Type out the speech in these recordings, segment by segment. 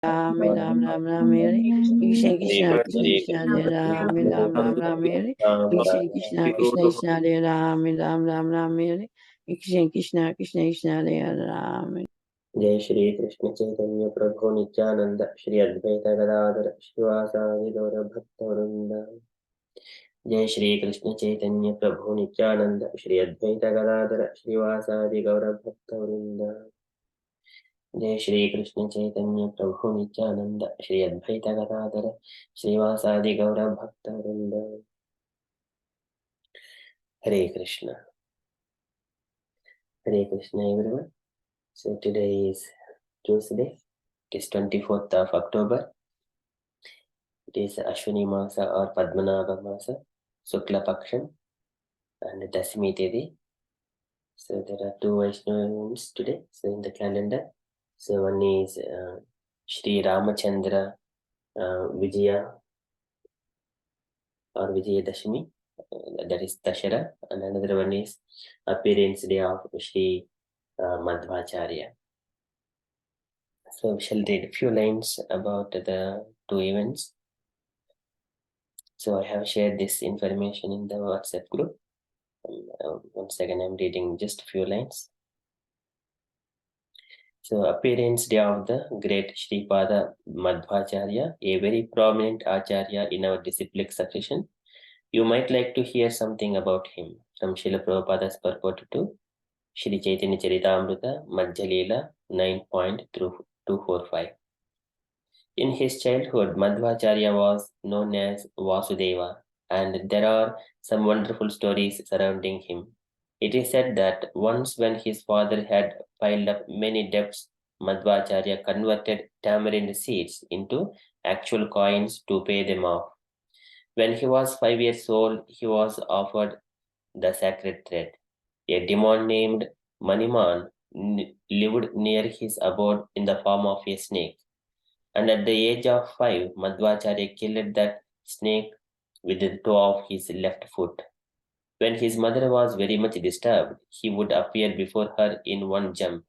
Ram Ram Ram Ram Hare Krishna Krishna Krishna Krishna Hare Ram Ram Ram Ram Hare Krishna Krishna Krishna Krishna Hare Ram Ram Ram Ram Hare Krishna Krishna Krishna Krishna Hare Ram. जय श्री कृष्ण चैतन्य प्रभु नित्यानंद श्री अद्वैत गदाधर श्रीवासादि गौर भक्त वृंद। जय श्री कृष्ण चैतन्य प्रभु नित्यानंद श्री अद्वैत गदाधर श्रीवासादि गौर भक्त वृंद। जय श्री कृष्ण चैतन्य प्रभु नित्यानंद श्री अद्वैत गदाधर श्रीवासादि गौर भक्त वृंद। हरे Krishna everyone. So today is Tuesday. It is 24th of October. It is Ashwini Masa or Padmanabha Masa, Sukla Paksham, and Dasmi Tithi. So there are two Vaishnavas today, so in the calendar. So one is Shri Ramachandra Vijaya or Vijaya Dashmi, that is Dashara, and another one is appearance day of Shri Madhvacharya. So we shall read a few lines about the two events. So I have shared this information in the WhatsApp group. Once again, I'm reading just a few lines. So, appearance day of the great Sripada Madhvacharya, a very prominent Acharya in our disciplic succession. You might like to hear something about him from Srila Prabhupada's purport to Shri Chaitanya Charitamrita Madhya Leela 9.245. In his childhood, Madhvacharya was known as Vasudeva, and there are some wonderful stories surrounding him. It is said that once when his father had piled up many debts, Madhvacharya converted tamarind seeds into actual coins to pay them off. When he was 5 years old, he was offered the sacred thread. A demon named Maniman lived near his abode in the form of a snake. And at the age of 5, Madhvacharya killed that snake with the toe of his left foot. When his mother was very much disturbed, he would appear before her in one jump.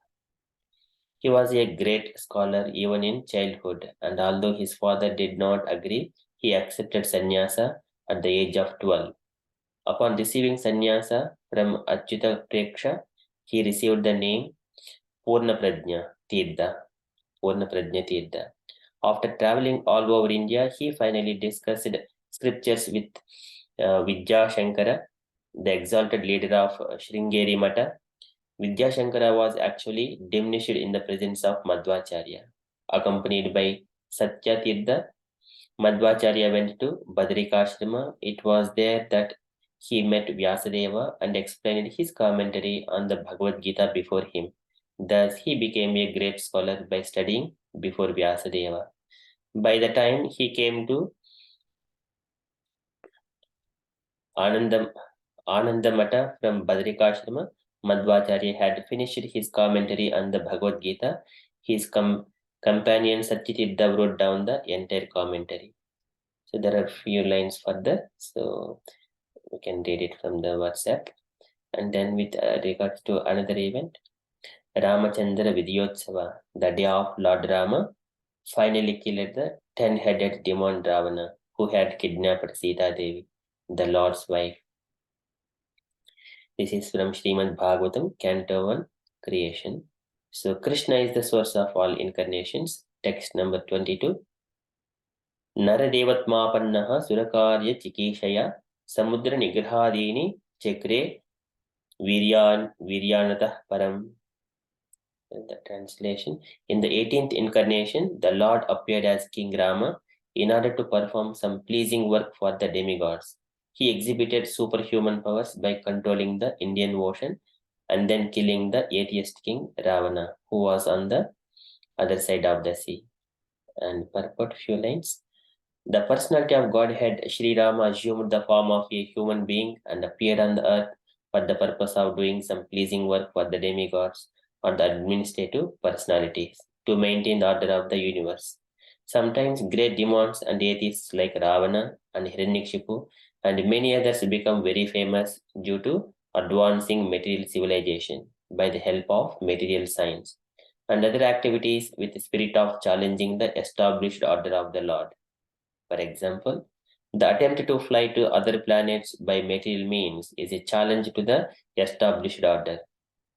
He was a great scholar even in childhood, and although his father did not agree, he accepted sannyasa at the age of 12. Upon receiving sannyasa from Achyuta Preksha, he received the name Purna Prajna Tirtha. After traveling all over India, he finally discussed scriptures with Vidya Shankara, the exalted leader of Sringeri Mata. Vidya Shankara was actually diminished in the presence of Madhvacharya. Accompanied by Satya Tirtha, Madhvacharya went to Badrikashrama. It was there that he met Vyasadeva and explained his commentary on the Bhagavad Gita before him. Thus, he became a great scholar by studying before Vyasadeva. By the time he came to Anandamata from Badrikashrama, Madhvacharya had finished his commentary on the Bhagavad Gita. His companion Satyatirtha wrote down the entire commentary. So there are few lines further, so we can read it from the WhatsApp. And then with regards to another event, Ramachandra Vidyotsava, the day of Lord Rama, finally killed the 10-headed demon Ravana, who had kidnapped Sita Devi, the Lord's wife. This is from Srimad Bhagavatam, Canto 1, Creation. So Krishna is the source of all incarnations. Text number 22. Naradevatmapannaha surakarya chikishaya samudra nigrahadini chakre viryanatah param. The translation. In the 18th incarnation, the Lord appeared as King Rama in order to perform some pleasing work for the demigods. He exhibited superhuman powers by controlling the Indian Ocean and then killing the atheist king Ravana, who was on the other side of the sea. And purport few lines. The personality of Godhead, Sri Rama, assumed the form of a human being and appeared on the earth for the purpose of doing some pleasing work for the demigods or the administrative personalities to maintain the order of the universe. Sometimes great demons and atheists like Ravana and Hiranyakashipu and many others become very famous due to advancing material civilization by the help of material science. and other activities with the spirit of challenging the established order of the Lord. For example, the attempt to fly to other planets by material means is a challenge to the established order.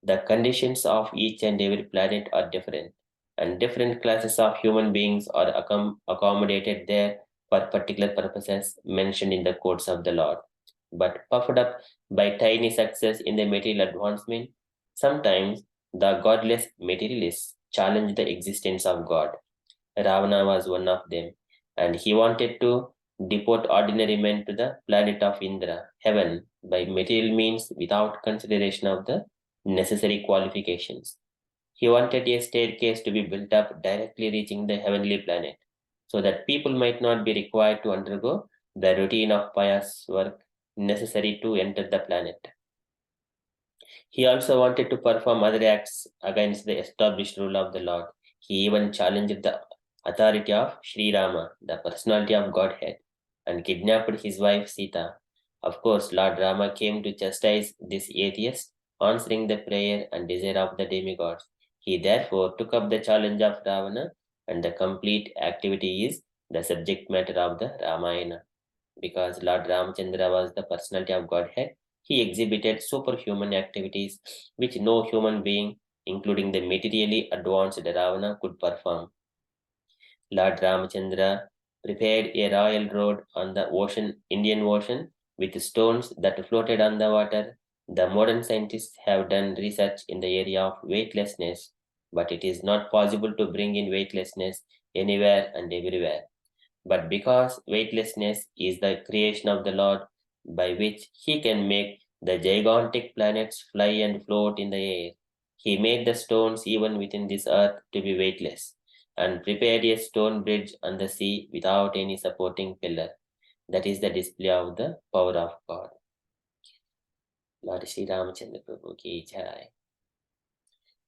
The conditions of each and every planet are different, and different classes of human beings are accommodated there for particular purposes mentioned in the codes of the Lord. But puffed up by tiny success in the material advancement, sometimes the godless materialists challenge the existence of God. Ravana was one of them, and he wanted to deport ordinary men to the planet of Indra, heaven, by material means without consideration of the necessary qualifications. He wanted a staircase to be built up directly reaching the heavenly planet, so that people might not be required to undergo the routine of pious work necessary to enter the planet. He also wanted to perform other acts against the established rule of the Lord. He even challenged the authority of Sri Rama, the personality of Godhead, and kidnapped his wife Sita. Of course, Lord Rama came to chastise this atheist, answering the prayer and desire of the demigods. He therefore took up the challenge of Ravana, and the complete activity is the subject matter of the Ramayana. Because Lord Ramchandra was the personality of Godhead, he exhibited superhuman activities which no human being, including the materially advanced Ravana, could perform. Lord Ramchandra prepared a royal road on the Indian Ocean with stones that floated on the water. The modern scientists have done research in the area of weightlessness, but it is not possible to bring in weightlessness anywhere and everywhere. But because weightlessness is the creation of the Lord, by which he can make the gigantic planets fly and float in the air, he made the stones even within this earth to be weightless, and prepared a stone bridge on the sea without any supporting pillar. That is the display of the power of God. Lord Sri Ramachandra Prabhu ki jai.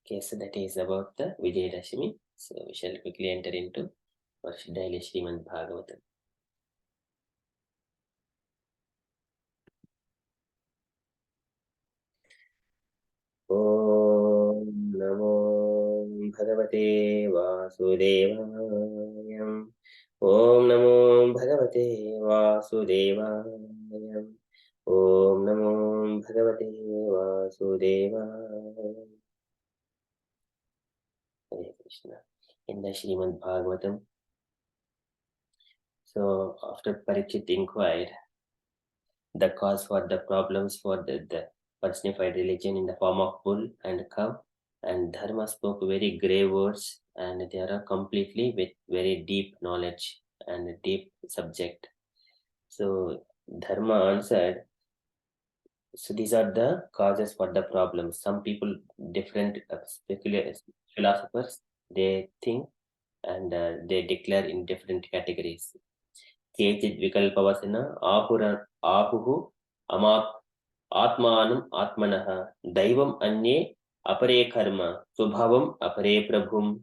Okay, so that is about the Vijayadashami. So we shall quickly enter into Worship Daily Srimad Bhagavatam. ॐ नमो भगवते वासुदेवाय। ॐ नमो भगवते वासुदेवाय। ॐ नमो भगवते वासुदेवाय। Hare Krishna. In the Srimad Bhagavatam, so after Parikshit inquired the cause for the problems for the personified religion in the form of bull and cow, and Dharma spoke very grave words, and they are completely with very deep knowledge and a deep subject. So Dharma answered, so these are the causes for the problems. Some people, different philosophers, they think and they declare in different categories. केचित् विकल्पवचन आहुः आत्मानम् आत्मनः दैवम् अन्ये अपरे कर्म स्वभावम् अपरे प्रभुम्.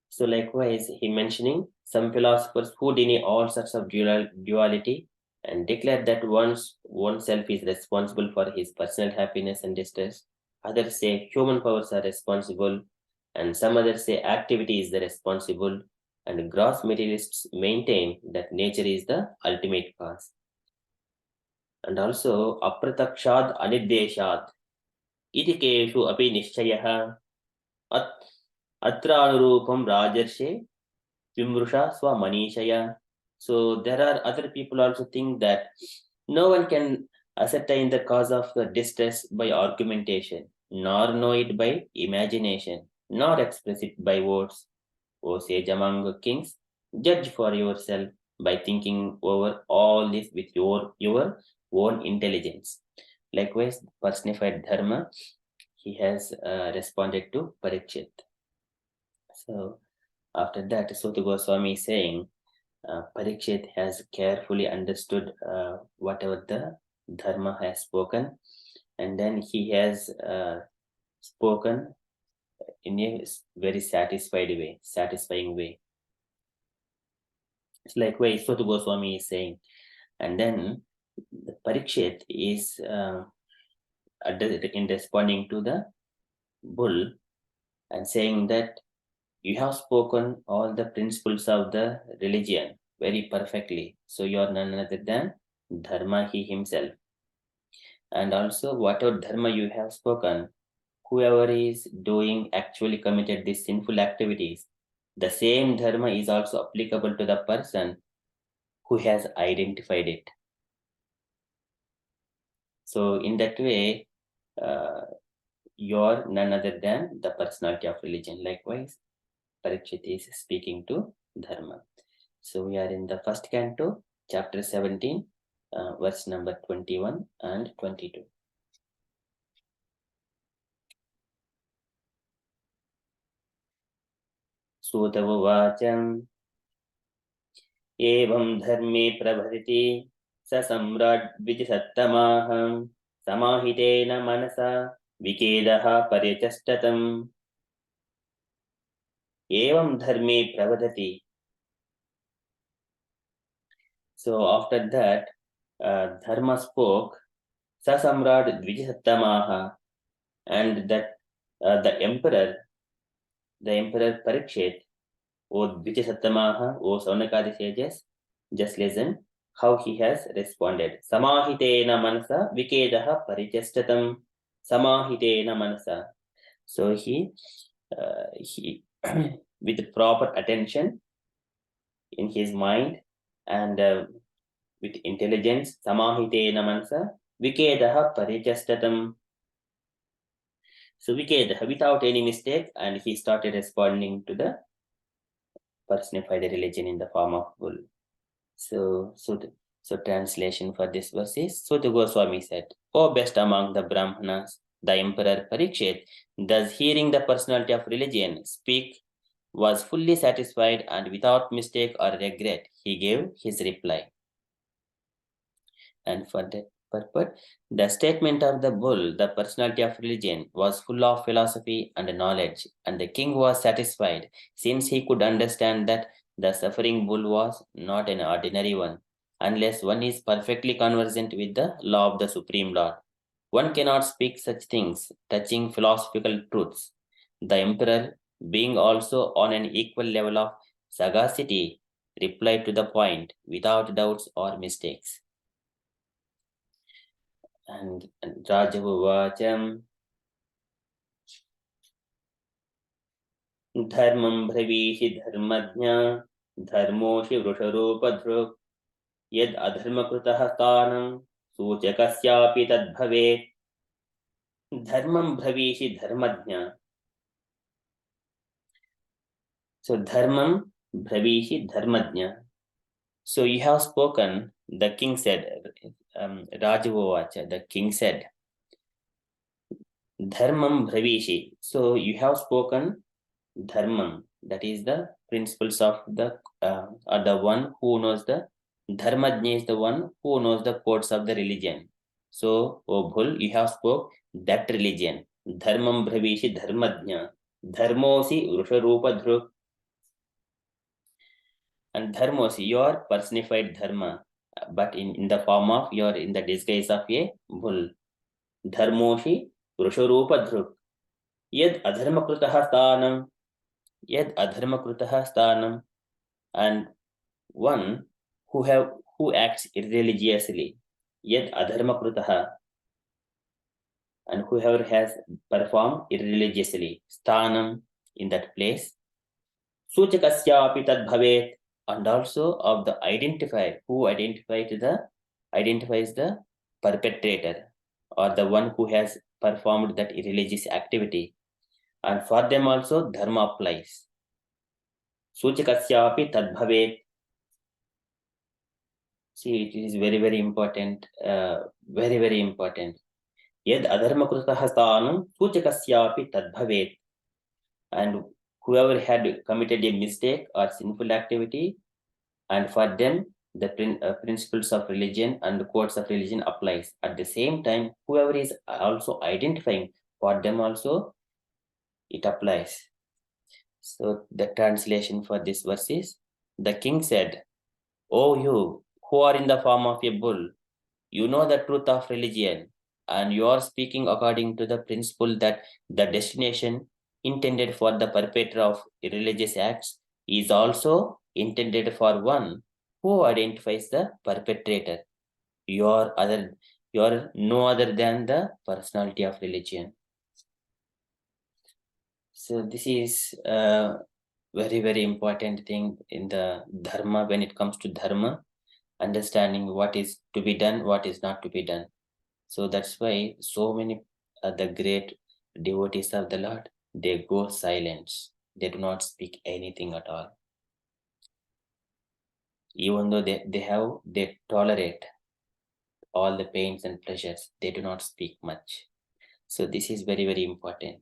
So likewise, he mentioning some philosophers who deny all sorts of duality and declare that oneself is responsible for his personal happiness and distress. Others say human powers are responsible, and some others say activity is the responsible. And gross materialists maintain that nature is the ultimate cause. And also, apratakshad anirdeshad itikeshu api nishchayah atranurupam rajarshe vimrusha swamanishaya. So there are other people also think that no one can ascertain the cause of the distress by argumentation, nor know it by imagination, nor express it by words. O sage among kings, judge for yourself by thinking over all this with your own intelligence. Likewise, personified Dharma, he has responded to Parikshit. So after that, Suta Goswami is saying, Parikshit has carefully understood whatever the Dharma has spoken, and then he has spoken in a very satisfying way. It's like where Suta Goswami is saying, and then the Parikshit is in responding to the bull and saying that you have spoken all the principles of the religion very perfectly. So you are none other than Dharma, he himself. And also, whatever Dharma you have spoken, whoever is doing actually committed these sinful activities, the same Dharma is also applicable to the person who has identified it. So, in that way, you're none other than the personality of religion. Likewise, Parikshit is speaking to Dharma. So we are in the first canto, chapter 17, verse number 21 and 22. Sutta Uvacham Evam dharme prabhati sa samrat vijasattamaha samahitena manasa vikedaha parichastatam Evam dharme prabhati. So after that, Dharma spoke sa samrat vijasattamaha, and that the emperor Parikshit, O Dvijasattamaha, O Saunakadi sages, just listen how he has responded. Samahitena manasa vikedaha parichastatam. Samahitena manasa. So he with proper attention in his mind and with intelligence, samahitena manasa vikedaha parichastatam. So vikedaha, without any mistake, and he started responding to the personified religion in the form of bull. So translation for this verse is, so the Goswami said, O best among the Brahmanas, the Emperor Parikshit, thus hearing the personality of religion speak, was fully satisfied, and without mistake or regret, he gave his reply. And for that purpose, the statement of the bull, the personality of religion, was full of philosophy and knowledge, and the king was satisfied, since he could understand that the suffering bull was not an ordinary one, unless one is perfectly conversant with the law of the Supreme Lord. One cannot speak such things touching philosophical truths. The emperor, being also on an equal level of sagacity, replied to the point without doubts or mistakes. And Rajavacham Dharmam Bhravishi Dharmajna Dharmoshi Vrusharopadhruk Yad Adharmakrutah Stanam Suchakasyapi Tadbhave Dharmam Bhravishi Dharmajna. So Dharmam Bhravishi Dharmajna. So you have spoken, the king said, Rajavovacha, the king said, Dharmam Bhravishi. So you have spoken Dharmam, that is the principles of the one who knows the Dharmajna is the one who knows the codes of the religion. So, O Bhul, you have spoke that religion. Dharmam Bhravishi Dharmajna. Dharmosi Rusharupa Dhruk. And Dharmosi, your personified Dharma, but in the form of, in the disguise of a bull. Dharmoshi Rusharupa Dhruk. Yad Adharmakrutah Stanam. Yad Adharmakrutah Stanam. And one who acts irreligiously. Yad Adharmakrutah. And whoever has performed irreligiously. Stanam, in that place. Suchakasyapi tad bhavet. And also of the identifier, who identifies the perpetrator, or the one who has performed that irreligious activity. And for them also dharma applies. Suchakasyapi tad bhavet. See, it is very, very important. Very, very important. Yad adharmakrutah stanam suchakasyapi tad bhavet. And whoever had committed a mistake or sinful activity, and for them the principles of religion and the codes of religion applies. At the same time, whoever is also identifying, for them also it applies. So the translation for this verse is, the king said, O you who are in the form of a bull, you know the truth of religion, and you are speaking according to the principle that the destination intended for the perpetrator of religious acts is also intended for one who identifies the perpetrator. You are no other than the personality of religion. So this is a very, very important thing in the dharma. When it comes to dharma, understanding what is to be done, what is not to be done. So that's why so many the great devotees of the Lord, they go silent. They do not speak anything at all. Even though they tolerate all the pains and pleasures, they do not speak much. So this is very, very important.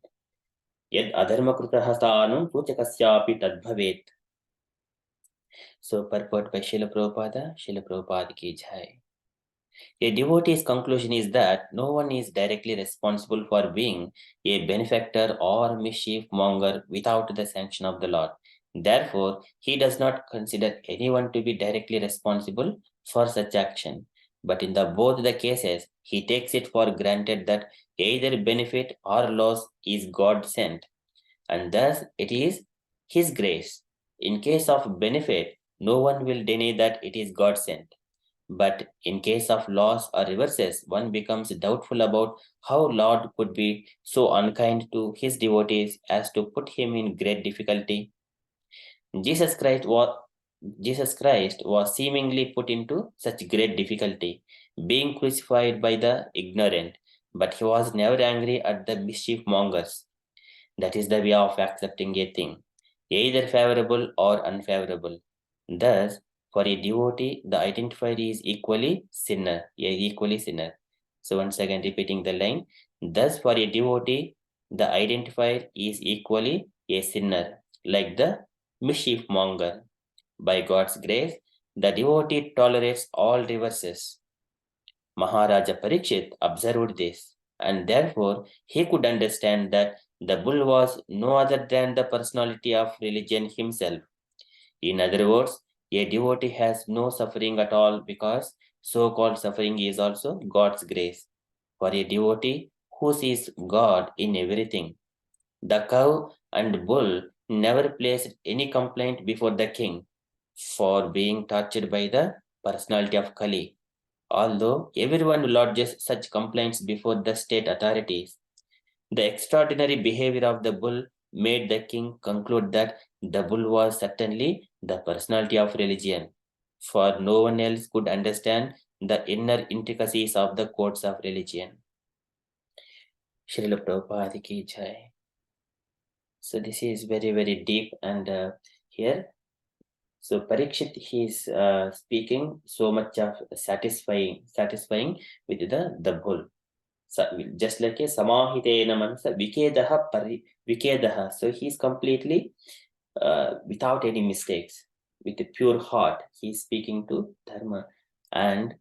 Yad adharma krutaha sthanam puchakasyapi tadbhavet. So purport by Srila Prabhupada ki jai. A devotee's conclusion is that no one is directly responsible for being a benefactor or mischief monger without the sanction of the Lord. Therefore, he does not consider anyone to be directly responsible for such action. But in both the cases, he takes it for granted that either benefit or loss is God sent, and thus it is His grace. In case of benefit, no one will deny that it is God sent. But in case of loss or reverses, one becomes doubtful about how Lord could be so unkind to his devotees as to put him in great difficulty. Jesus Christ was Jesus Christ was seemingly put into such great difficulty, being crucified by the ignorant, but he was never angry at the mischief mongers. That is the way of accepting a thing, either favorable or unfavorable. Thus, for a devotee, the identifier is equally sinner. So once again repeating the line, thus for a devotee, the identifier is equally a sinner, like the mischief monger. By God's grace, the devotee tolerates all reverses. Maharaja Parikshit observed this, and therefore he could understand that the bull was no other than the personality of religion himself. In other words, a devotee has no suffering at all because so called suffering is also God's grace. For a devotee who sees God in everything, the cow and bull never placed any complaint before the king for being tortured by the personality of Kali. Although everyone lodges such complaints before the state authorities, the extraordinary behavior of the bull made the king conclude that the bull was certainly the personality of religion, for no one else could understand the inner intricacies of the codes of religion. Srila Prabhupada ki jai. So this is very, very deep, and here, so Parikshit, he is speaking so much of satisfying with the bull. Just like a samahitena manasa vikedaha. So he's completely without any mistakes, with a pure heart. He's speaking to Dharma, and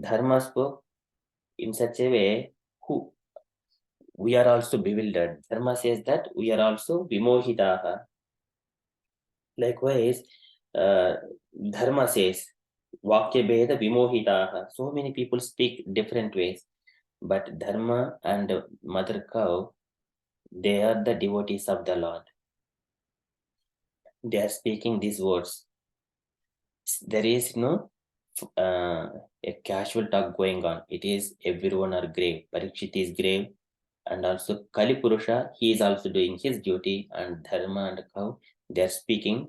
Dharma spoke in such a way who we are also bewildered. Dharma says that we are also vimohitaha. Likewise, Dharma says Vakya Bheda Vimohitaha. So many people speak different ways, but Dharma and Mother Cow, they are the devotees of the Lord. They are speaking these words. There is no a casual talk going on. It is everyone are grave. Parikshit is grave, and also Kali Purusha, he is also doing his duty, and Dharma and Cow, they are speaking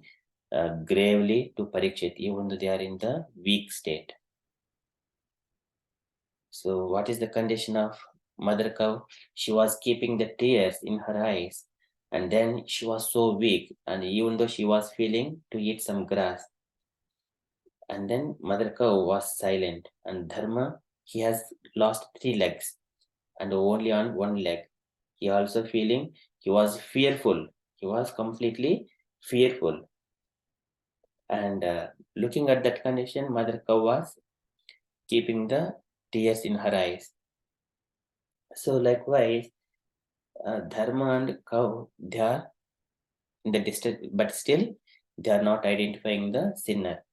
gravely to Parikshit, even though they are in the weak state. So, what is the condition of Mother Cow? She was keeping the tears in her eyes, and then she was so weak, and even though she was feeling to eat some grass, and then Mother Cow was silent, and Dharma, he has lost 3 legs and only on 1 leg. He also feeling, he was fearful. He was completely fearful. And looking at that condition, Mother Cow was keeping the tears in her eyes. So likewise, Dharma and Cow, they are in the distance, but still they are not identifying the sinner.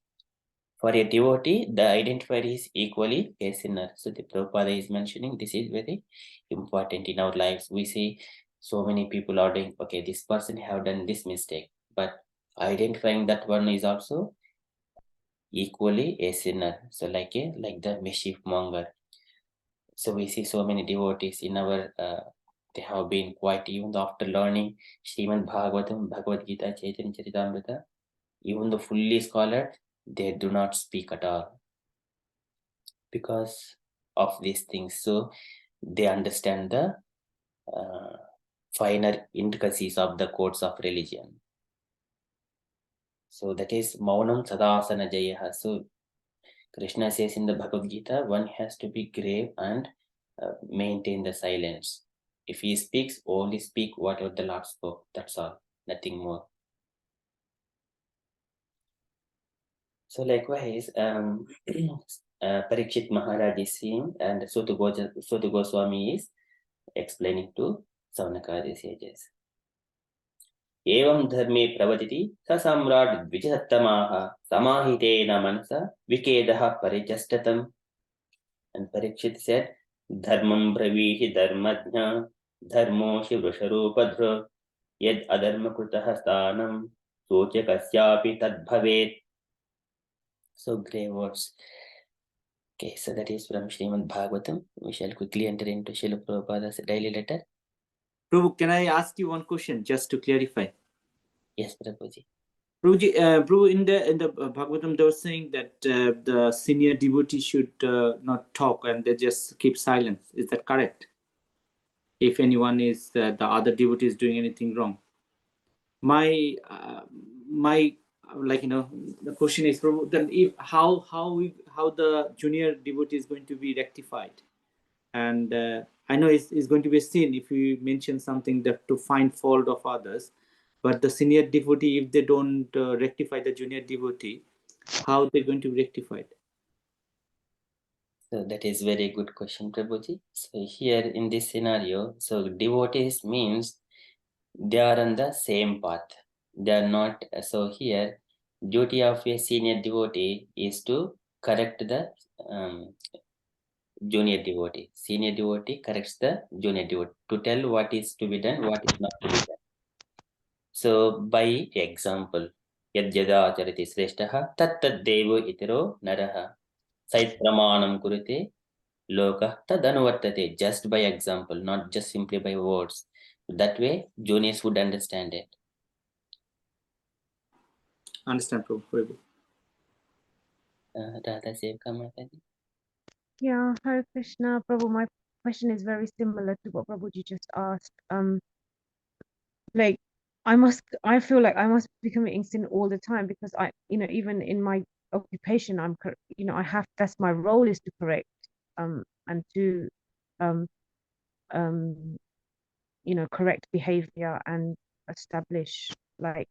For a devotee, the identifier is equally a sinner. So the Prabhupada is mentioning this is very important in our lives. We see so many people are doing, okay, this person have done this mistake, but identifying that one is also equally a sinner. So like the mischief monger. So we see so many devotees in our they have been quiet even after learning Srimad Bhagavatam, Bhagavad Gita, Chaitanya Charitamrita. Even the fully scholar, they do not speak at all because of these things. So they understand the finer intricacies of the codes of religion. So that is Maunam Sadasana Jayaha. So Krishna says in the Bhagavad Gita, one has to be grave and maintain the silence. If he speaks, only speak whatever the Lord spoke. That's all, nothing more. So likewise, Parikshit Maharaj is seeing, and Suta Goswami is explaining to Saunakadi sages. Evam dharme pravaditi sa samrat vijattamaha samahitena manasa vikedaha parijastatam. And Parikshit said, Dharmam bravihi dharmajna dharmoshi vrusharupadhra yad adharmakrutaha stanam sochakasyapi tadbhavet. So grey words. Okay, so that is from Srimad Bhagavatam. We shall quickly enter into Srila Prabhupada's daily letter. Prabhu, can I ask you one question just to clarify? Yes, Prabhuji. Prabhu, in the Bhagavatam, they were saying that the senior devotee should not talk and they just keep silence. Is that correct? If anyone is the other devotee is doing anything wrong, my the question is, Prabhu, then if how the junior devotee is going to be rectified, and I know it's going to be a sin if you mention something that to find fault of others, but the senior devotee, if they don't rectify the junior devotee, how they're going to be rectified? So that is very good question, Prabhuji. So here in this scenario, so devotees means they are on the same path. They are not. So here, duty of a senior devotee is to correct the junior devotee. Senior devotee corrects the junior devotee to tell what is to be done, what is not to be done. So by example, yad yada charati sreshtaha tat tad devo itero naraha sait pramanam kurite lokah tad anuvartate. Just by example, not just simply by words. That way, juniors would understand it. Understand, Prabhu. Very good. Radha Sevka Mataji. Yeah, Hare Krishna, Prabhu. My question is very similar to what Prabhuji just asked. Like I feel like I must be committing sin all the time because even in my occupation, that's my role is to correct, and to, um, correct behavior and establish like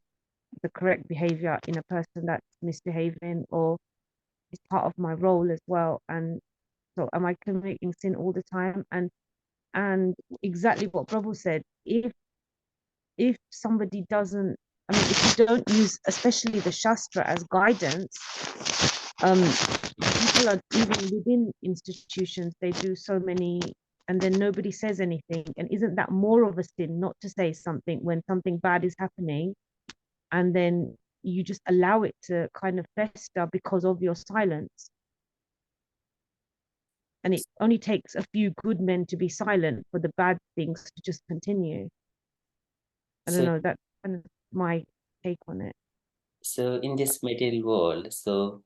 the correct behavior in a person that's misbehaving, or it's part of my role as well. And so am I committing sin all the time? And exactly what Prabhu said, if somebody doesn't, if you don't use especially the Shastra as guidance, people are, even within institutions, they do so many, and then nobody says anything. And isn't that more of a sin not to say something when something bad is happening, and then you just allow it to kind of fester because of your silence? And it only takes a few good men to be silent for the bad things to just continue. I don't know, that's kind of my take on it. So in this material world, so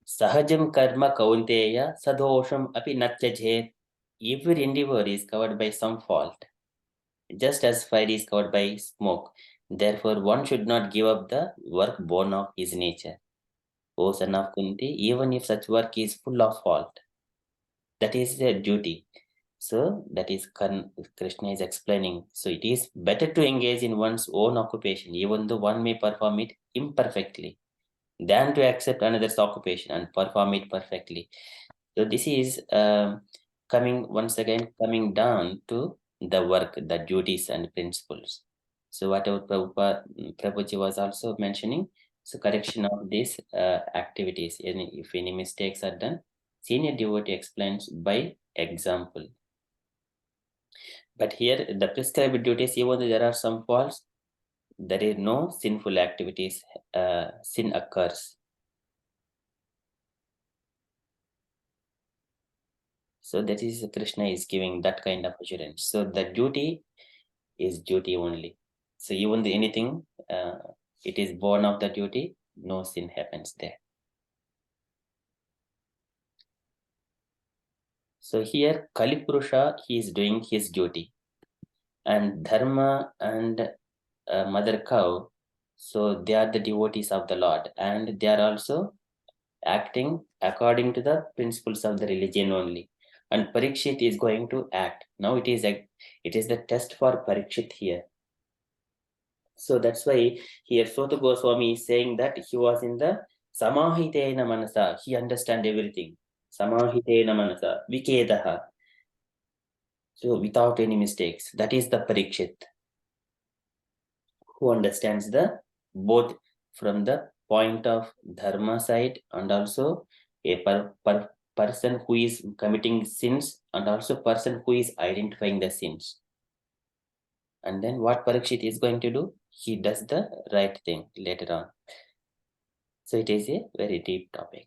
Sahajam karma kaunteya sadosham api natyajet. Every endeavor is covered by some fault, just as fire is covered by smoke. Therefore, one should not give up the work born of his nature. O son of Kunti, even if such work is full of fault, that is their duty. So that is Krishna is explaining. So it is better to engage in one's own occupation, even though one may perform it imperfectly, than to accept another's occupation and perform it perfectly. So this is coming down to the work, the duties and principles. So whatever Prabhuji was also mentioning, So correction of these activities, if any mistakes are done, senior devotee explains by example. But here the prescribed duties, even though there are some faults, there is no sinful activities, sin occurs. So that is Krishna is giving that kind of assurance. So the duty is duty only. So even the anything, it is born of the duty, no sin happens there. So here Kali Purusha, he is doing his duty, and Dharma and Mother Cow, so they are the devotees of the Lord, and they are also acting according to the principles of the religion only. And Parikshit is going to act. Now it is the test for Parikshit here. So that's why here Sota Goswami is saying that he was in the Samahitena Manasa. He understand everything. Samahitena Manasa. Vikedaha. So without any mistakes. That is the Parikshit, who understands the both from the point of dharma side, and also a person who is committing sins, and also person who is identifying the sins. And then what Parikshit is going to do? He does the right thing later on. So it is a very deep topic.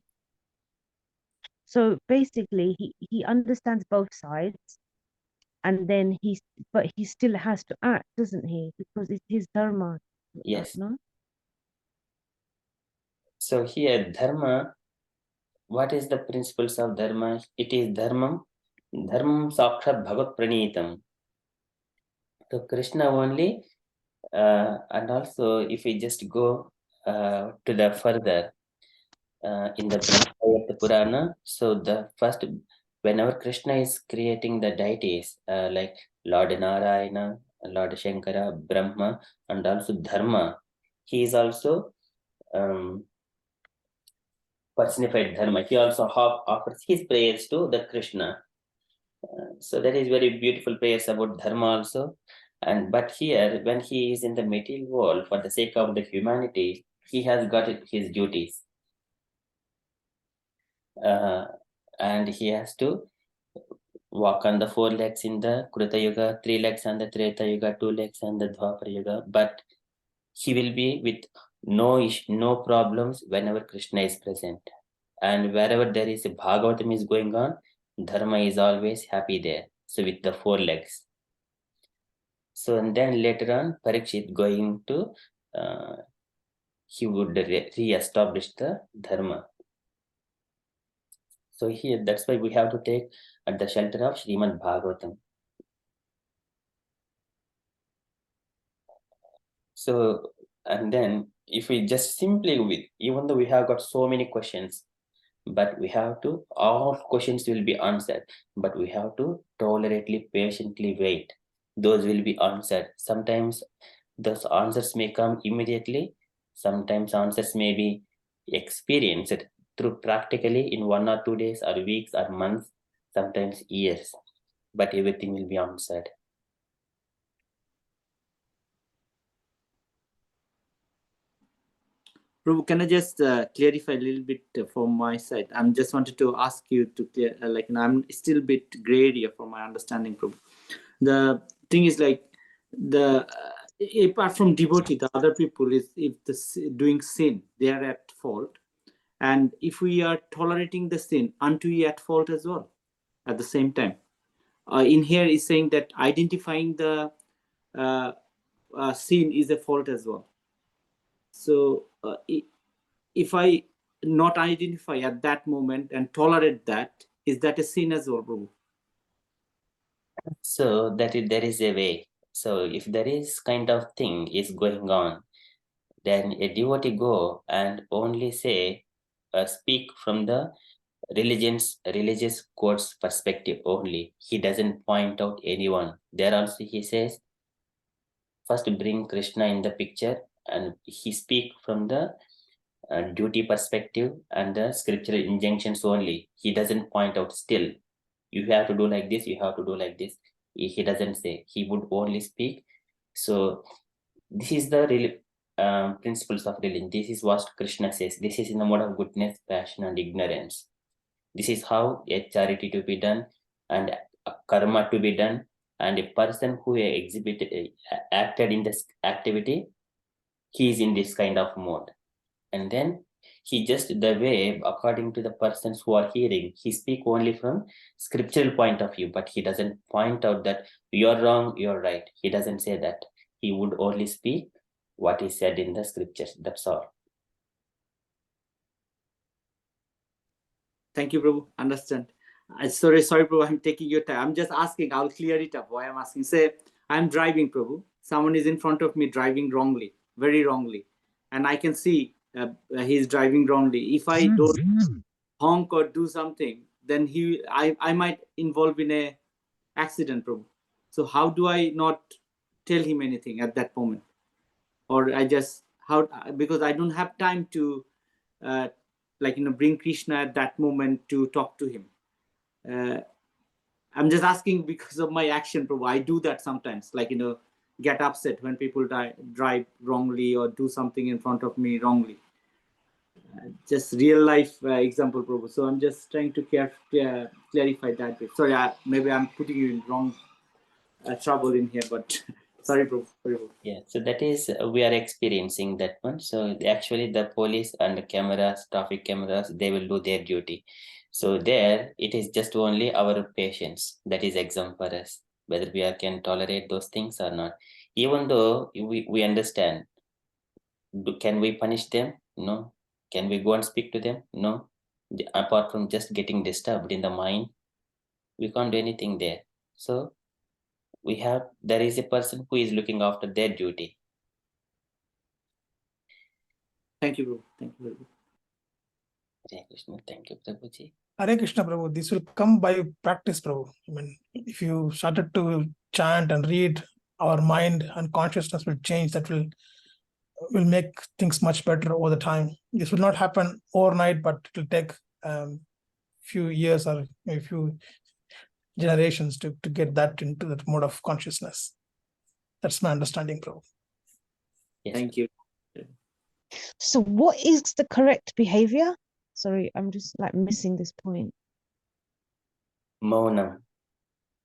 So basically, he understands both sides, and then he still has to act, doesn't he? Because it's his dharma. Yes. No? So here dharma, what is the principles of dharma? It is dharmam sakshat bhagat pranitam. So Krishna only, and also if we just go to the further in the Brahmavata Purana, so the first, whenever Krishna is creating the deities like Lord Narayana, Lord Shankara, Brahma, and also Dharma, he is also personified Dharma. He also offers his prayers to the Krishna. So that is very beautiful prayers about Dharma also. And but here, when he is in the material world for the sake of the humanity, he has got his duties. And he has to walk on the 4 legs in the Krita Yuga, 3 legs on the Treta Yuga, 2 legs on the Dwapara Yuga. But he will be with no problems whenever Krishna is present. And wherever there is a Bhagavatam is going on, Dharma is always happy there. So with the 4 legs. So and then later on, Parikshit going to, he would re-establish the Dharma. So here, that's why we have to take at the shelter of Srimad Bhagavatam. So, and then if we just simply even though we have got so many questions, but we have to, all questions will be answered, but we have to tolerately, patiently wait. Those will be answered. Sometimes those answers may come immediately. Sometimes answers may be experienced through practically in 1 or 2 days or weeks or months, sometimes years, but everything will be answered. Prabhu, can I just clarify a little bit from my side? I'm just wanted to ask you to clear, I'm still a bit gray area for my understanding, Prabhu. The thing is like apart from devotee, the other people is doing sin, they are at fault, and if we are tolerating the sin, aren't we at fault as well at the same time? In here is saying that identifying the sin is a fault as well. So if I not identify at that moment and tolerate that, is that a sin as well, Prabhu? So there is a way. So if there is kind of thing is going on, then a devotee go and only say, speak from the religious court's perspective only. He doesn't point out anyone. There also he says, first bring Krishna in the picture, and he speak from the duty perspective and the scriptural injunctions only. He doesn't point out still, you have to do like this, you have to do like this. He doesn't say. He would only speak. So this is the principles of religion. This is what Krishna says. This is in the mode of goodness, passion, and ignorance. This is how a charity to be done and a karma to be done. And a person who acted in this activity, he is in this kind of mode. And then he just the way according to the persons who are hearing, he speak only from scriptural point of view, but he doesn't point out that you're wrong, you're right. He doesn't say that. He would only speak what is said in the scriptures. That's all. Thank you, Prabhu. Understand. Sorry, Prabhu. I'm taking your time. I'm just asking. I'll clear it up. Why I'm asking? Say, I'm driving, Prabhu. Someone is in front of me driving wrongly, very wrongly, and I can see he's driving wrongly. If I don't honk or do something, then I might involve in a accident, Prabhu. So how do I not tell him anything at that moment, or I just because I don't have time to bring Krishna at that moment to talk to him. I'm just asking because of my action, Prabhu. I do that sometimes, get upset when people drive wrongly or do something in front of me wrongly. Just real life example, Prabhu. So I'm just trying to clarify that bit. Sorry, maybe I'm putting you in wrong trouble in here, but sorry, Prabhu. Yeah, so that is we are experiencing that one. So actually the police and the cameras, traffic cameras, they will do their duty. So there it is just only our patience that is exam for us, whether we can tolerate those things or not. Even though we understand, can we punish them? No. Can we go and speak to them? No. Apart from just getting disturbed in the mind, we can't do anything there. So there is a person who is looking after their duty. Thank you, Prabhu. Thank you, Prabhu. Hare Krishna. Thank you, Prabhuji. Hare Krishna, Prabhu. This will come by practice, Prabhu. I mean, if you started to chant and read, our mind and consciousness will change. That will make things much better over the time. This will not happen overnight, but it will take few years or a few generations to get that into that mode of consciousness. That's my understanding, Prabhu. Yes. Thank you. So what is the correct behavior? Sorry, I'm just missing this point. Maunam,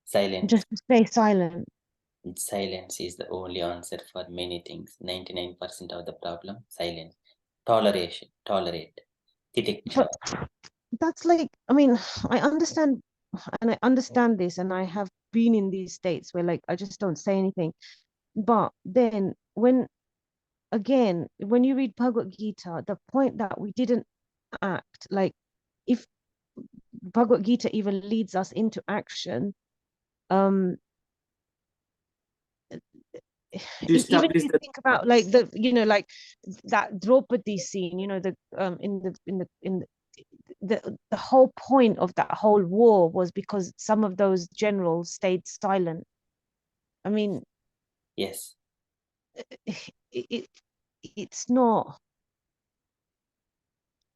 silence. Just to stay silent. Silence is the only answer for many things. 99% of the problem, silence. Tolerate. Titiksha. But that's I understand, and I understand this, and I have been in these states where I just don't say anything. But then when you read Bhagavad Gita, the point that we didn't act, if Bhagavad Gita even leads us into action, even if you think about that Draupadi scene, the whole point of that whole war was because some of those generals stayed silent. I mean, yes, it's not.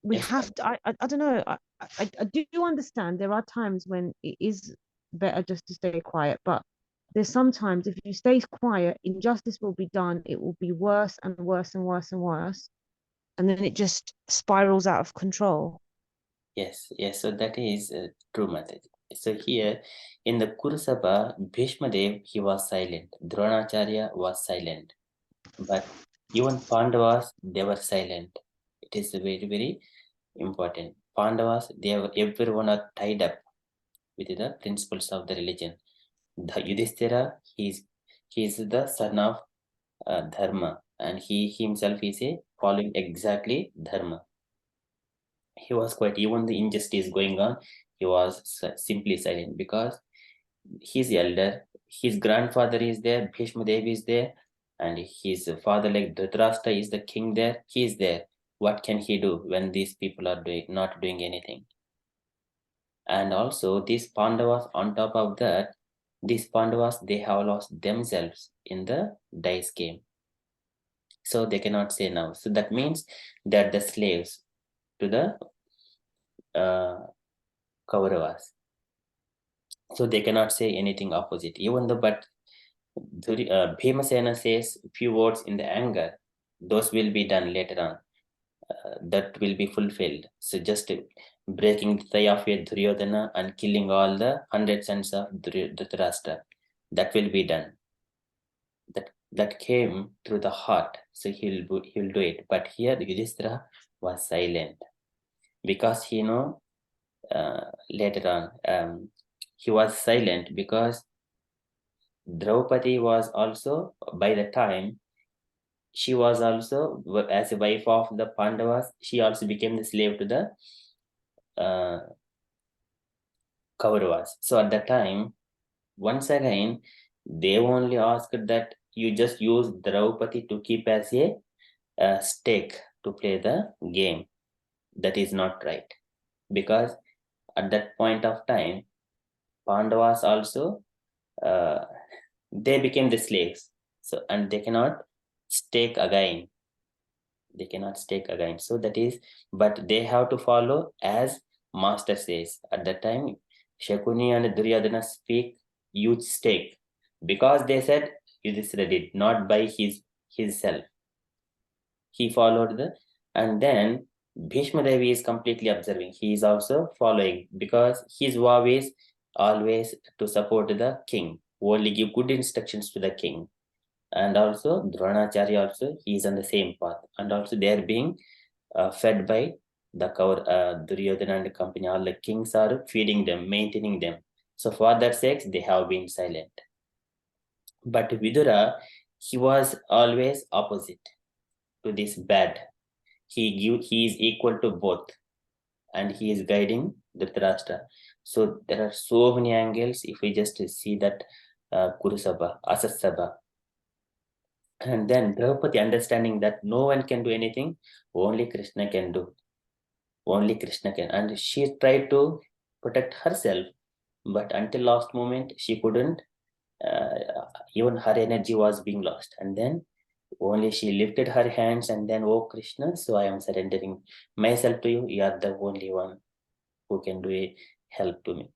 We yes, have to. I don't know. I do understand there are times when it is better just to stay quiet, but there's sometimes if you stay quiet, injustice will be done. It will be worse and worse and worse and worse, and then it just spirals out of control. Yes. So that is true, Mataji. So here in the Kurusabha, Bhishma Dev, he was silent. Dronacharya was silent. But even Pandavas, they were silent. It is very, very important. Pandavas, everyone are tied up with the principles of the religion. The Yudhishthira, he is the son of Dharma, and he himself is following exactly Dharma. He was quite, even the injustice going on, he was simply silent because his elder, his grandfather is there, Bhishma Dev is there, and his father, like Dhritarashtra, is the king there. He is there. What can he do when these people are not doing anything? And also these Pandavas, on top of that, these Pandavas, they have lost themselves in the dice game. So they cannot say now. So that means they're the slaves to the Kauravas. So they cannot say anything opposite. Even though, but Bhimasena says few words in the anger, those will be done later on. That will be fulfilled. So just breaking the thigh of a Duryodhana and killing all the 100 sons of Dhritarashtra, that will be done. That came through the heart, so he'll do it. But here Yudhishthira was silent because he know later on he was silent because Draupadi was also, by the time, she was also, as a wife of the Pandavas, she also became the slave to the Kauravas. So at that time, once again, they only asked that you just use Draupadi to keep as a stake to play the game. That is not right. Because at that point of time, Pandavas also, they became the slaves. So, and they cannot stake again. They cannot stake again. So that is, but they have to follow as master says. At that time, Shakuni and Duryodhana speak huge stake because they said Yudhishthira did not by his self. He followed and then Bhishma Devi is completely observing. He is also following because his vow is always to support the king, only give good instructions to the king. And also Dronacharya also, he is on the same path. And also they are being fed by the Duryodhana and the company. All the kings are feeding them, maintaining them. So for that sake, they have been silent. But Vidura, he was always opposite to this bad. He is equal to both, and he is guiding Dhritarashtra. So there are so many angles. If we just see that Kurusabha, Asasabha, and then Draupadi understanding that no one can do anything, only Krishna can do. Only Krishna can. And she tried to protect herself, but until last moment, she couldn't. Even her energy was being lost. And then only she lifted her hands and then, oh Krishna, so I am surrendering myself to you. You are the only one who can do a help to me.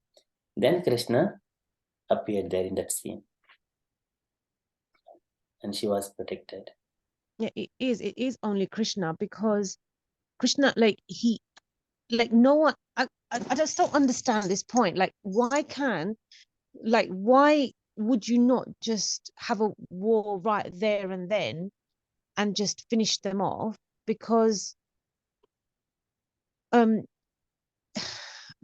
Then Krishna appeared there in that scene. And she was protected. Yeah, it is only Krishna, because Krishna, like no one, I just don't understand this point. Like, why would you not just have a war right there and then and just finish them off? Because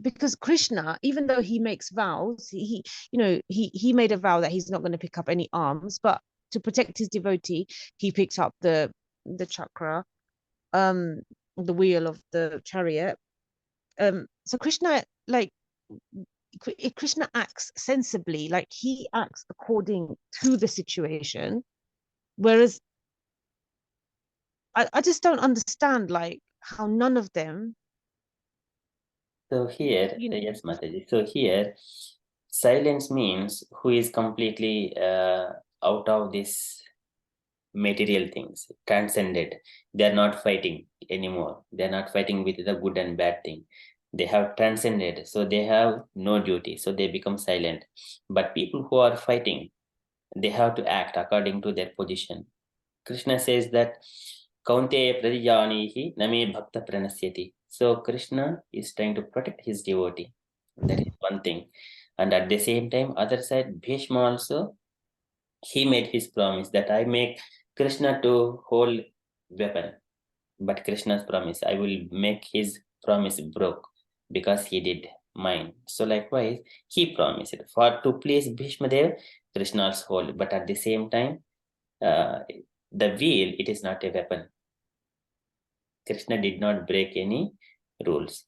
because Krishna, even though he makes vows, he made a vow that he's not going to pick up any arms, but to protect his devotee, he picks up the chakra, the wheel of the chariot. So Krishna, like, Krishna acts sensibly, like he acts according to the situation, whereas I just don't understand, like, how none of them. So here, yes, Mataji. So here, silence means who is completely out of this material things, transcended. They are not fighting anymore. They are not fighting with the good and bad thing. They have transcended, so they have no duty, so they become silent. But people who are fighting, they have to act according to their position. Krishna says that Kaunteya pradiyanihi name bhakta pranasyati. So Krishna is trying to protect his devotee. That is one thing. And at the same time, other side, Bhishma also, he made his promise that I make Krishna to hold weapon. But Krishna's promise, I will make his promise broke because he did mine. So likewise, he promised for to please Bhishma Dev, Krishna's hold. But at the same time, the wheel, it is not a weapon. Krishna did not break any rules.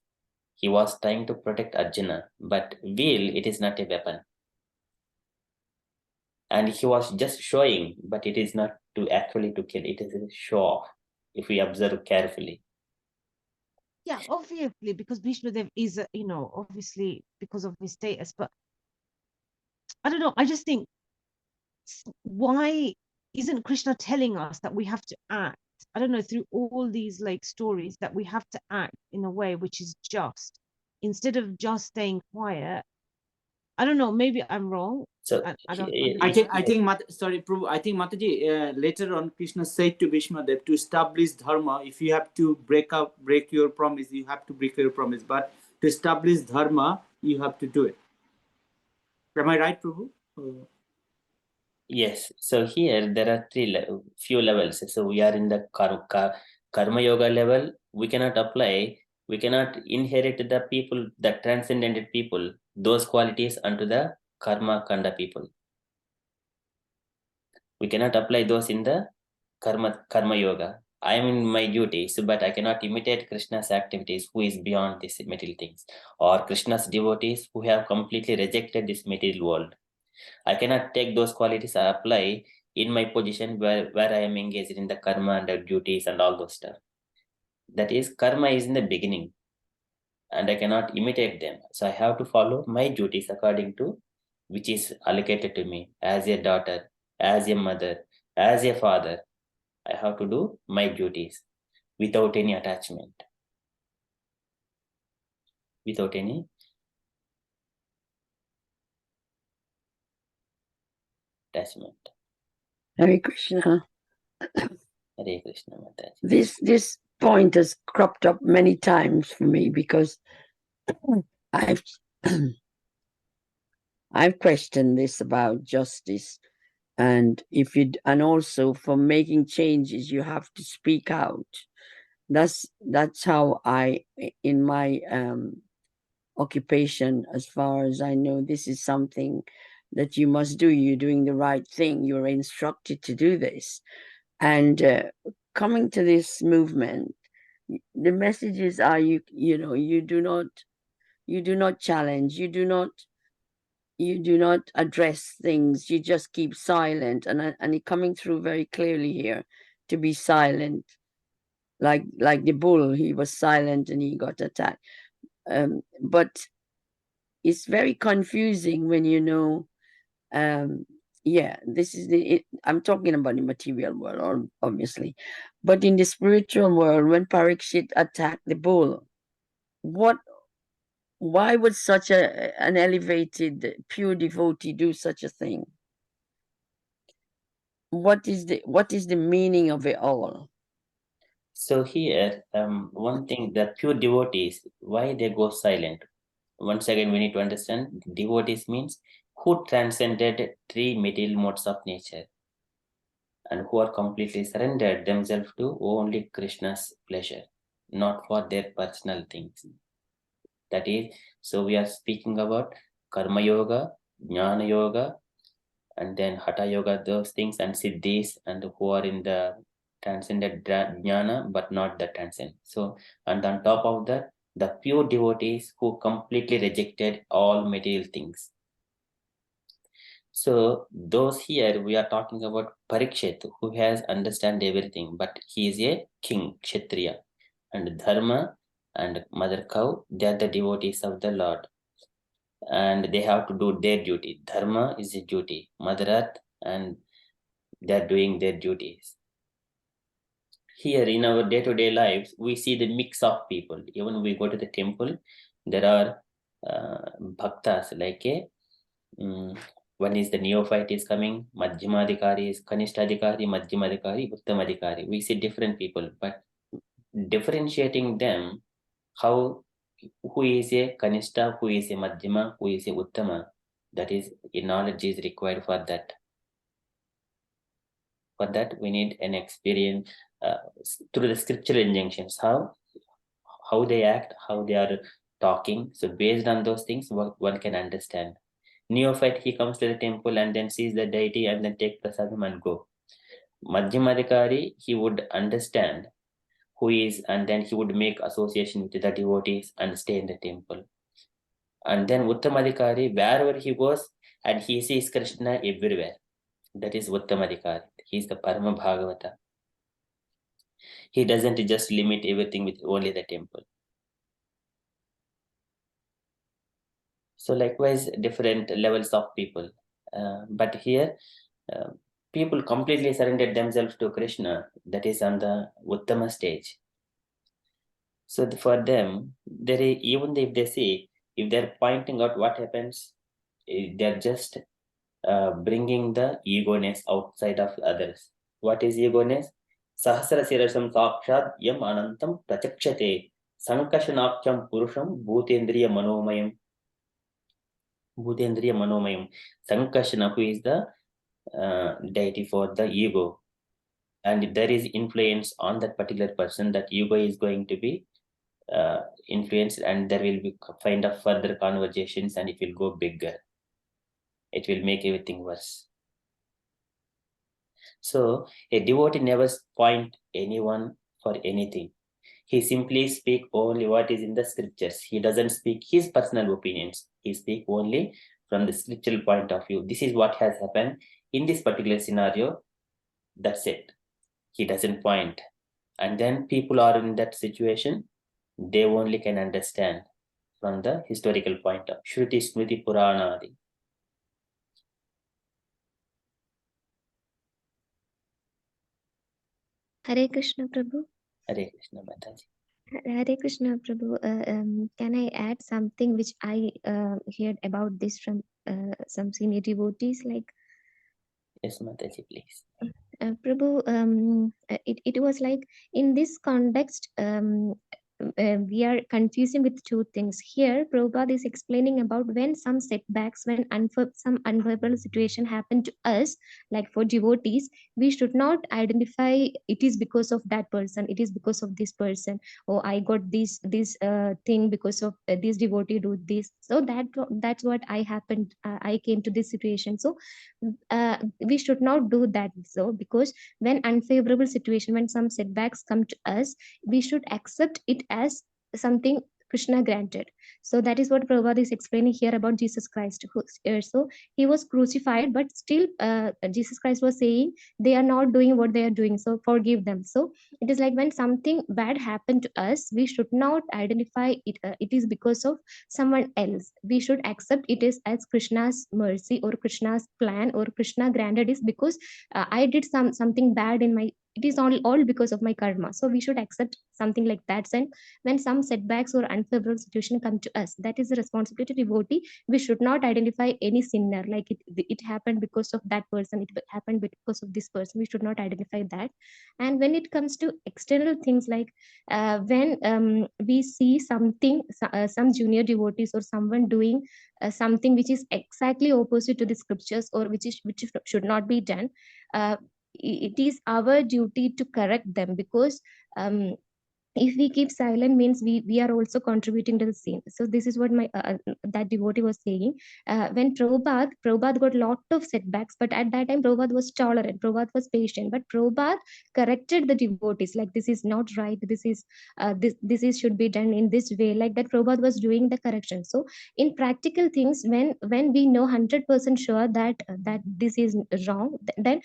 He was trying to protect Arjuna, but wheel, it is not a weapon. And he was just showing, but it is not to actually to kill. It is a show off, if we observe carefully. Yeah, obviously, because Bhishma Dev is, obviously because of his status, but I don't know. I just think, why isn't Krishna telling us that we have to act? I don't know, through all these like stories, that we have to act in a way which is just, instead of just staying quiet. I don't know, maybe I'm wrong. So I don't Sorry, Prabhu, I think Mataji, later on Krishna said to Bhishmadev to establish dharma, if you have to break your promise, you have to break your promise. But to establish dharma, you have to do it. Am I right, Prabhu? yes, so here there are few levels. So we are in the karma yoga level. We cannot inherit the people, the transcendented people, those qualities unto the karma kanda people. We cannot apply those in the karma yoga. I am in my duties, but I cannot imitate Krishna's activities, who is beyond these material things, or Krishna's devotees who have completely rejected this material world. I cannot take those qualities and apply in my position where I am engaged in the karma and the duties and all those stuff. That is, karma is in the beginning, and I cannot imitate them. So I have to follow my duties according to which is allocated to me as a daughter, as a mother, as a father. I have to do my duties without any attachment. Without any attachment. Hare Krishna. Hare Krishna Mataji. This point has cropped up many times for me because I've I've questioned this about justice, and also for making changes you have to speak out. That's how I, in my occupation, as far as I know, this is something that you must do. You're doing the right thing. You're instructed to do this. And coming to this movement, the messages are you do not challenge, you do not address things, you just keep silent, and it coming through very clearly here to be silent, like the bull. He was silent and he got attacked. But it's very confusing when this is I'm talking about the material world, obviously, but in the spiritual world, when Parikshit attacked the bull, why would such an elevated, pure devotee do such a thing? What is the meaning of it all? So here, one thing, the pure devotees, why they go silent? Once again, we need to understand devotees means who transcended three material modes of nature and who are completely surrendered themselves to only Krishna's pleasure, not for their personal things. That is, so we are speaking about karma yoga, jnana yoga, and then hatha yoga, those things, and siddhis, and who are in the transcended jnana but not the transcend. So, and on top of that, the pure devotees who completely rejected all material things. So those here we are talking about Parikshit, who has understand everything, but he is a king, Kshatriya, and Dharma and Mother Cow, they are the devotees of the Lord, and they have to do their duty. Dharma is a duty, Mother Earth, and they are doing their duties. Here in our day-to-day lives, we see the mix of people. Even we go to the temple, there are bhaktas, like one is the neophyte is coming, Madhyamadhikari is Kanishtadhikari, Madhyamadhikari, Uttamadhikari. We see different people, but differentiating them, who is a Kanishta, who is a Madhyama, who is a Uttama, that is, a knowledge is required for that. For that, we need an experience through the scriptural injunctions, how they act, how they are talking. So based on those things, one can understand. Neophyte, he comes to the temple and then sees the deity and then take prasadam and go. Madhyamadhikari, he would understand who he is, and then he would make association with the devotees and stay in the temple. And then Uttamadhikari, wherever he goes, and he sees Krishna everywhere. That is Uttamadhikari. He is the Parama Bhagavata. He doesn't just limit everything with only the temple. So likewise, different levels of people. But here, people completely surrendered themselves to Krishna. That is on the Uttama stage. So for them, even if they see, if they're pointing out what happens, they're just bringing the ego-ness outside of others. What is ego-ness? Sahasra sirasam sakshat yam anantam prachakshate sankashanakhyam purusham bhutendriya manomayam. Bhutendriya manomayam. Sankashana, who is the deity for the ego. And if there is influence on that particular person, that ego is going to be influenced, and there will be kind of further conversations, and it will go bigger. It will make everything worse. So a devotee never point anyone for anything. He simply speak only what is in the scriptures. He doesn't speak his personal opinions. He speak only from the scriptural point of view. This is what has happened in this particular scenario. That's it. He doesn't point. And then people are in that situation, they only can understand from the historical point of Shruti Smriti Puranadi. Hare Krishna Prabhu. Hare Krishna Mataji. Hare Krishna Prabhu. Can I add something which I heard about this from some senior devotees? Like, Yes, Mataji, please. Prabhu, it was like in this context, we are confusing with two things. Here, Prabhupada is explaining about when some setbacks, when some unfavorable situation happened to us, like for devotees, we should not identify it is because of that person, it is because of this person, or I got this thing because of this devotee do this. So that's what I happened. I came to this situation. So we should not do that. So because when unfavorable situation, when some setbacks come to us, we should accept it as something Krishna granted. So that is what Prabhupada is explaining here about Jesus Christ. So he was crucified, but still Jesus Christ was saying they are not doing what they are doing, so forgive them. So it is like when something bad happened to us, we should not identify it, it is because of someone else. We should accept it is as Krishna's mercy or Krishna's plan, or Krishna granted is because I did something bad in my, it is all because of my karma. So we should accept something like that. And when some setbacks or unfavorable situation come to us, that is the responsibility of devotee. We should not identify any sinner, like it happened because of that person, it happened because of this person. We should not identify that. And when it comes to external things, like when we see something, some junior devotees or someone doing something which is exactly opposite to the scriptures, or which should not be done, it is our duty to correct them, because if we keep silent means we are also contributing to the sin. So this is what my that devotee was saying. When Prabhupada got lot of setbacks, but at that time Prabhupada was tolerant, Prabhupada was patient, but Prabhupada corrected the devotees, like this is not right, this is this is should be done in this way, like that Prabhupada was doing the correction. So in practical things, when we know 100% sure that that this is wrong, then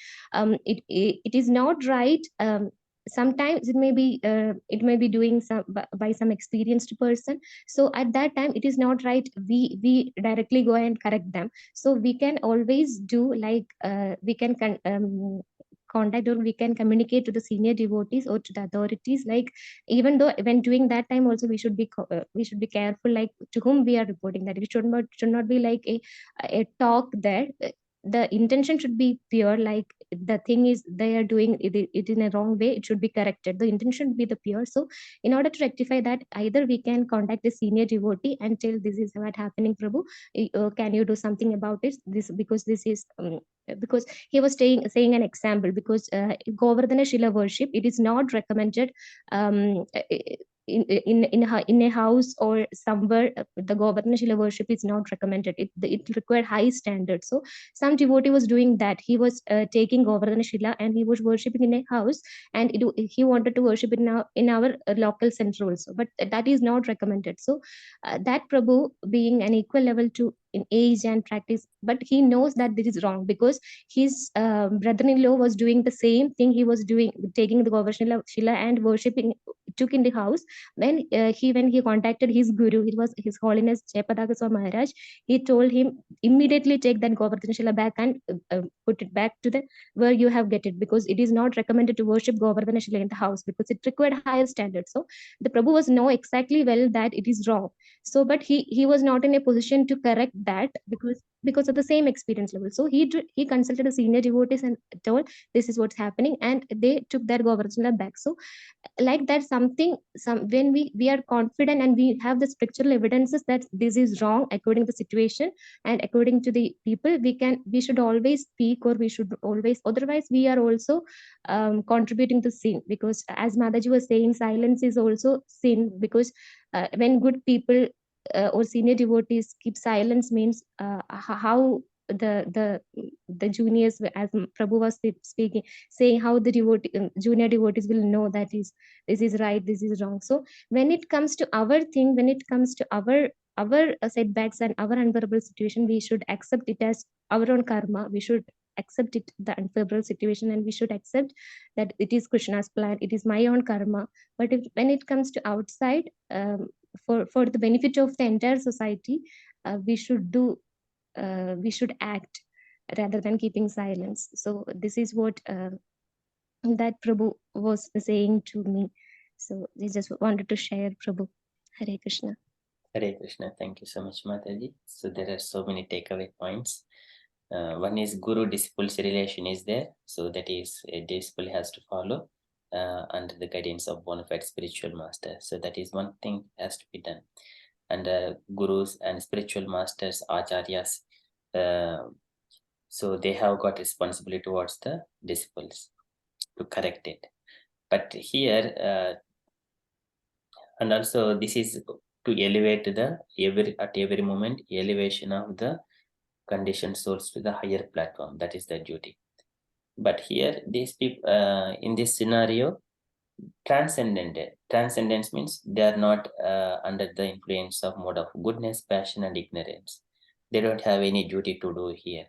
it is not right. Sometimes it may be doing some by some experienced person. So at that time it is not right we directly go and correct them. So we can always do like we can contact, or we can communicate to the senior devotees or to the authorities, like even though when doing that time also we should be careful, like to whom we are reporting that. We should not be like a talk there. The intention should be pure, like the thing is they are doing it in a wrong way, it should be corrected, the intention should be the pure. So in order to rectify that, either we can contact the senior devotee and tell this is what happening, Prabhu, can you do something about it, this because this is because he was saying an example, because Govardhana Shila worship, it is not recommended in a house or somewhere. The Govardhana Shila worship is not recommended. It required high standards. So some devotee was doing that. He was taking Govardhana Shila and he was worshipping in a house, and he wanted to worship in our local center also, but that is not recommended. So that Prabhu, being an equal level to in age and practice, but he knows that this is wrong, because his brother-in-law was doing the same thing. He was doing, taking the Govardhana Shila and worshipping took in the house, when he contacted his guru, it was His Holiness Jayapataka Swami Maharaj. He told him immediately take that Govardhana Shila back and put it back to the where you have get it, because it is not recommended to worship Govardhana Shila in the house because it required higher standards. So the Prabhu was know exactly well that it is wrong. So, but he was not in a position to correct that because of the same experience level. So he consulted the senior devotees and told this is what's happening, and they took their Govardhana back. So like that, when we are confident and we have the scriptural evidences that this is wrong according to the situation and according to the people, we should always speak, or we should always, otherwise we are also contributing to sin, because as Mataji was saying, silence is also sin, because when good people or senior devotees keep silence, means how the juniors, as Prabhu was speaking, saying how the junior devotees will know that this is right, this is wrong. So when it comes to our thing, when it comes to our setbacks and our unfavorable situation, we should accept it as our own karma. We should accept it, the unfavorable situation, and we should accept that it is Krishna's plan, it is my own karma. But when it comes to outside, for the benefit of the entire society, we should act rather than keeping silence. So this is what that Prabhu was saying to me. So I just wanted to share, Prabhu. Hare Krishna. Hare Krishna. Thank you so much, Mataji. So there are so many takeaway points. One is guru-disciple's relation is there. So that is a disciple has to follow under the guidance of bona fide spiritual master. So that is one thing has to be done. And gurus and spiritual masters, acharyas, so they have got responsibility towards the disciples to correct it. But here, and also this is to elevate at every moment, elevation of the conditioned souls to the higher platform. That is the duty. But here, these people in this scenario, transcendence means they are not under the influence of mode of goodness, passion, and ignorance. They don't have any duty to do here,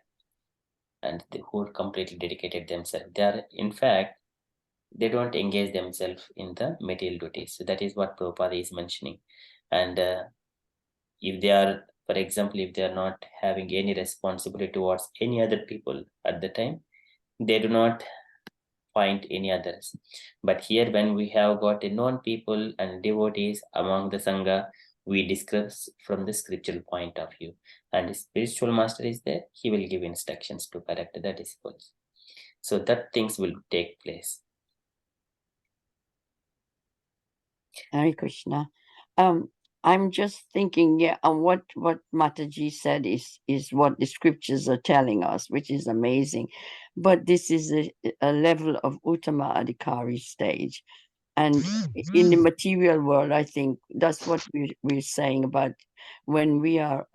and who completely dedicated themselves. They are, in fact, they don't engage themselves in the material duties. So that is what Prabhupada is mentioning. And if they are, for example, if they are not having any responsibility towards any other people at the time, they do not find any others. But here, when we have got a known people and devotees among the Sangha, we discuss from the scriptural point of view. And the spiritual master is there, he will give instructions to correct the disciples. So that things will take place. Hare Krishna. I'm just thinking, what Mataji said is what the scriptures are telling us, which is amazing. But this is a level of Uttama Adhikari stage. And in the material world, I think that's what we're saying about when we are